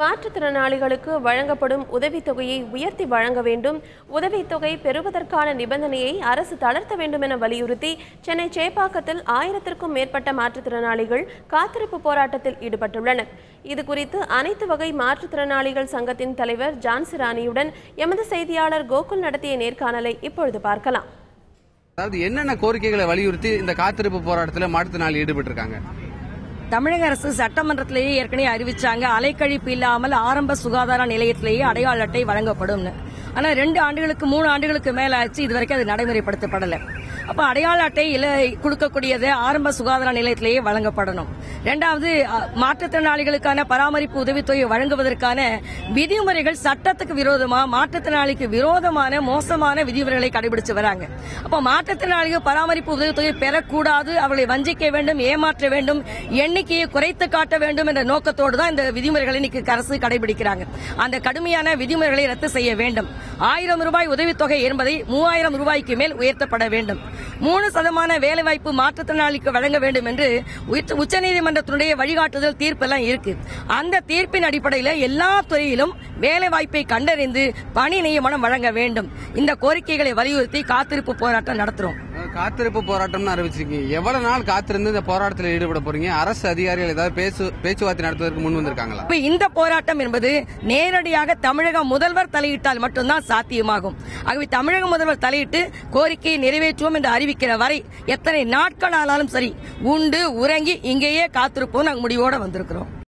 மாற்றுத்திறனாளிகளுக்கு வழங்கப்படும் உதவித்தொகையை உயர்த்தி வழங்க வேண்டும், உதவித்தொகை பெறுவதற்கான நிபந்தனையை அரசு தளர்த்த வேண்டும் என வலியுறுத்தி சென்னை சேப்பாக்கத்தில் 1000க்கும் மேற்பட்ட மாற்றுத்திறனாளிகள் காத்திருப்பு போராட்டத்தில் ஈடுபட்டுள்ளனர். இதுகுறித்து அனைத்து வகை மாற்றுத்திறனாளிகள் சங்கத்தின் தலைவர் ஜான்சி ராணியுடன் எமது செய்தியாளர் கோகுல் நடத்திய நேர்காணலை இப்பொழுது பார்க்கலாம். அதாவது என்னென்ன கோரிக்கைகளை வலியுறுத்தி இந்த காத்திருப்பு போராட்டத்தில் மாற்றுத்திறனாளி ஈடுபட்டிருக்காங்க? தமிழக அரசு சட்டமன்றத்திலேயே ஏற்கனவே அறிவிச்சாங்க, அலைக்கழிப்பு இல்லாமல் ஆரம்ப சுகாதார நிலையத்திலேயே அடையாள அட்டை வழங்கப்படும். ஆனா 2 ஆண்டுகளுக்கு 3 ஆண்டுகளுக்கு மேல ஆச்சு, இதுவரைக்கும் அது நடைமுறைப்படுத்தப்படல. அப்ப அடையாள அட்டை கொடுக்கக்கூடியது ஆரம்ப சுகாதார நிலையத்திலேயே வழங்கப்படணும். 2வது, மாற்றுத்திறனாளிகளுக்கான பராமரிப்பு உதவித்தொகை வழங்குவதற்கான விதிமுறைகள் சட்டத்துக்கு விரோதமா, மாற்றுத்திறனாளிக்கு விரோதமான மோசமான விதிமுறைகளை கடைபிடிச்சு வராங்க. அப்ப மாற்றுத்திறனாளிகள் பராமரிப்பு உதவித்தொகை பெறக்கூடாது, அவர்களை வஞ்சிக்க வேண்டும், ஏமாற்ற வேண்டும், எண்ணிக்கையை குறைத்து காட்ட வேண்டும் என்ற நோக்கத்தோடு தான் இந்த விதிமுறைகளை இன்னைக்கு அரசு கடைபிடிக்கிறாங்க. அந்த கடுமையான விதிமுறைகளை ரத்து செய்ய வேண்டும். 1000 ரூபாய் உதவித்தொகை என்பதை 3000 ரூபாய்க்கு மேல் உயர்த்தப்பட வேண்டும். 3% வேலைவாய்ப்பு மாற்றுத்திறனாளிக்கு வழங்க வேண்டும் என்று உச்சநீதிமன்றத்தினுடைய வழிகாட்டுதல் தீர்ப்பெல்லாம் இருக்கு. அந்த தீர்ப்பின் அடிப்படையில் எல்லா துறையிலும் வேலைவாய்ப்பை கண்டறிந்து பணி நியமனம் வழங்க வேண்டும். இந்த கோரிக்கைகளை வலியுறுத்தி காத்திருப்பு போராட்டம் நடத்துறோம். காத்திருப்பு போராட்டம்னு அறிவிச்சிருக்கீங்க. எவ்வளவு நாள் காத்திருந்து இந்த போராட்டத்தில் ஈடுபட போறீங்க? அரசு அதிகாரிகள் ஏதாவது பேச்சுவார்த்தை நடத்துவதற்கு முன் வந்திருக்காங்களா? இந்த போராட்டம் என்பது நேரடியாக தமிழக முதல்வர் தலையிட்டால் மட்டும்தான் சாத்தியமாகும். ஆகவே தமிழக முதல்வர் தலையிட்டு கோரிக்கையை நிறைவேற்றுவோம் என்று அறிவிக்கிற வரை எத்தனை நாட்கள் ஆனாலும் சரி, உண்டு உறங்கி இங்கேயே காத்திருப்போம் நாங்கள் முடிவோடு வந்திருக்கிறோம்.